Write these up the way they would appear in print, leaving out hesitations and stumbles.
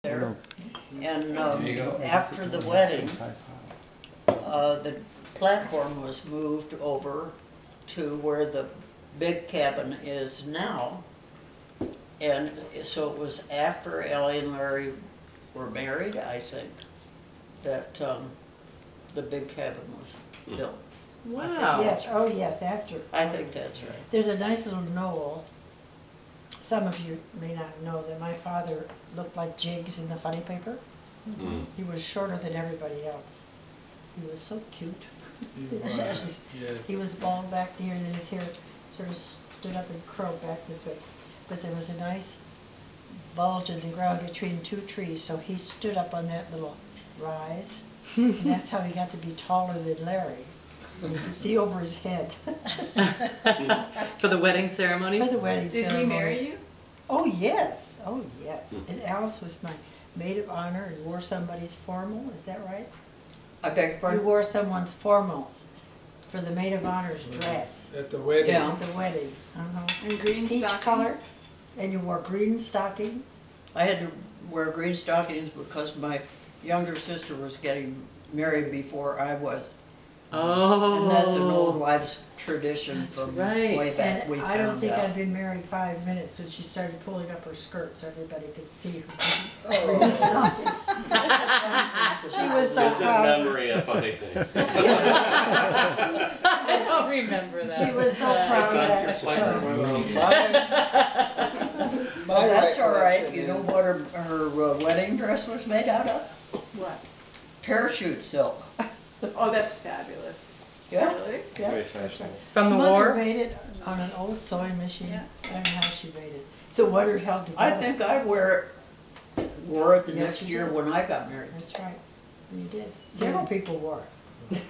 there. And after the wedding, the platform was moved over to where the big cabin is now. And so it was after Ellie and Larry were married, I think, that the big cabin was built. Wow. Yes, oh yes, after. I think that's right. There's a nice little knoll. Some of you may not know that my father looked like Jiggs in the funny paper. Mm. He was shorter than everybody else. He was so cute. He was bald back here, and then his hair sort of stood up and curled back this way. But there was a nice bulge in the ground between two trees, so he stood up on that little rise. And that's how he got to be taller than Larry. And you could see over his head. For the wedding ceremony? For the wedding Did ceremony. he marry you? Oh, yes. Oh, yes. And Alice was my maid of honor and wore somebody's formal. Is that right? I beg your You pardon? wore someone's formal for the maid of honor's dress At the wedding. Yeah. at the wedding. And green Peach stockings? color. And you wore green stockings. I had to wear green stockings because my younger sister was getting married before I was. Oh. And that's an old wives' tradition That's from right. way back. And We I don't found think out. I'd been married 5 minutes when she started pulling up her skirt so everybody could see her Oh. green stockings. She was so It's in proud. memory a funny thing. I don't remember that. She was so proud of That's your that. flight to Well, that's all right. You know what her wedding dress was made out of? What? Parachute silk. Oh, that's fabulous. Yeah. Really? Yeah, Very that's right. fashionable. From the Mother war? made it on an old sewing machine. Yeah. I don't know how she made it. So what it held together. I think I wore it the Yes, next you year did. when I got married. That's right. You did. Several people wore it.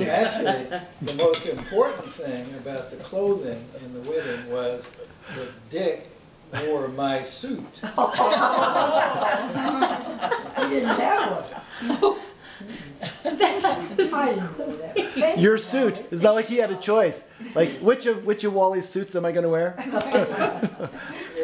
Actually, the most important thing about the clothing in the wedding was that Dick wore my suit. He didn't have one. I didn't know that. Thanks, Your Wally. suit. It's not like he had a choice. Like, which of Wally's suits am I going to wear?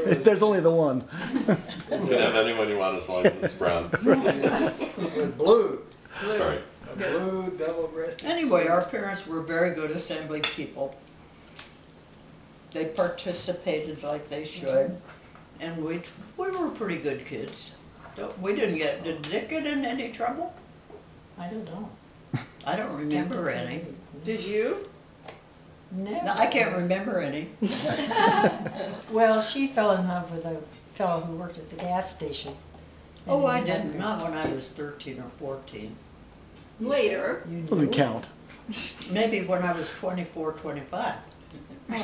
There's only the one. You can have anyone you want as long as it's brown. With blue. Sorry. A blue double-breasted Anyway, suit. our parents were very good assembly people. They participated like they should, and we were pretty good kids. Did Dick get in any trouble? I don't know. I don't remember any. Did you? Never. No, I can't remember any. Well, she fell in love with a fellow who worked at the gas station. And Oh, I he didn't, wondered- not when I was 13 or 14. Later. You Doesn't knew? count. Maybe when I was 24, 25. Oh,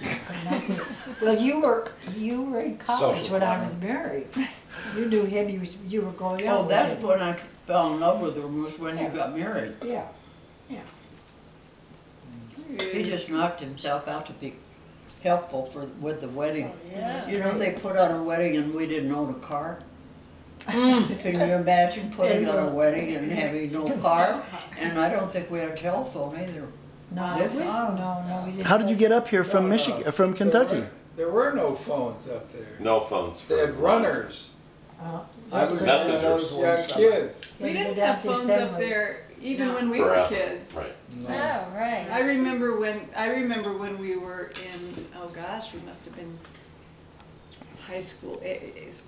okay. Well, you were in college Social when I climber. was married. You knew him. You were going out. Oh, with that's him. when I fell in love with him, was when you got married. Yeah. He just knocked himself out to be helpful with the wedding. Oh, yeah. You know, they put on a wedding and we didn't own a car. Can you imagine putting on a wedding and having no car? And I don't think we had a telephone either. No, Did we? No, we didn't. How did you get up here from No, Michigan, from Kentucky? There were no phones up there. No phones for They had runners. I was Messengers. Yeah, kids. We Yeah, didn't go down have to phones assembly. up there even No. when we were Forever. kids. Right. No. Oh, right. I remember when we were in, oh gosh, we must have been high school,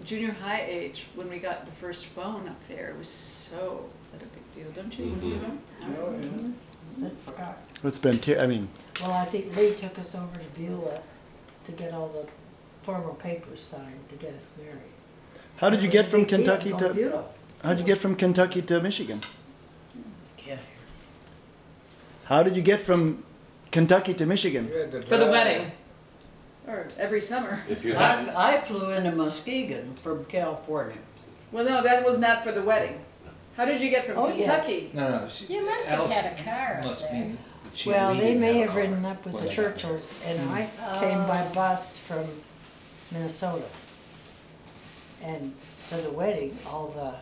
junior high age, when we got the first phone up there. It was so, what a big deal, don't you remember? Oh, yeah. I forgot. It's been, Well, I think Lee took us over to Beulah to get all the formal papers signed to get us married. how did you get from Big deal, Kentucky going to, Beulah. how did you get from Kentucky to Michigan? Can't hear. How did you get from Kentucky to Michigan? You had to For the drive. wedding. Or every summer. If you have, I flew into Muskegon from California. Well, no, that was not for the wedding. How did you get from Oh, yes. Kentucky? You must have had a car up there. Well, they may have ridden up with the Churchills, and I came by bus from Minnesota. And for the wedding, all the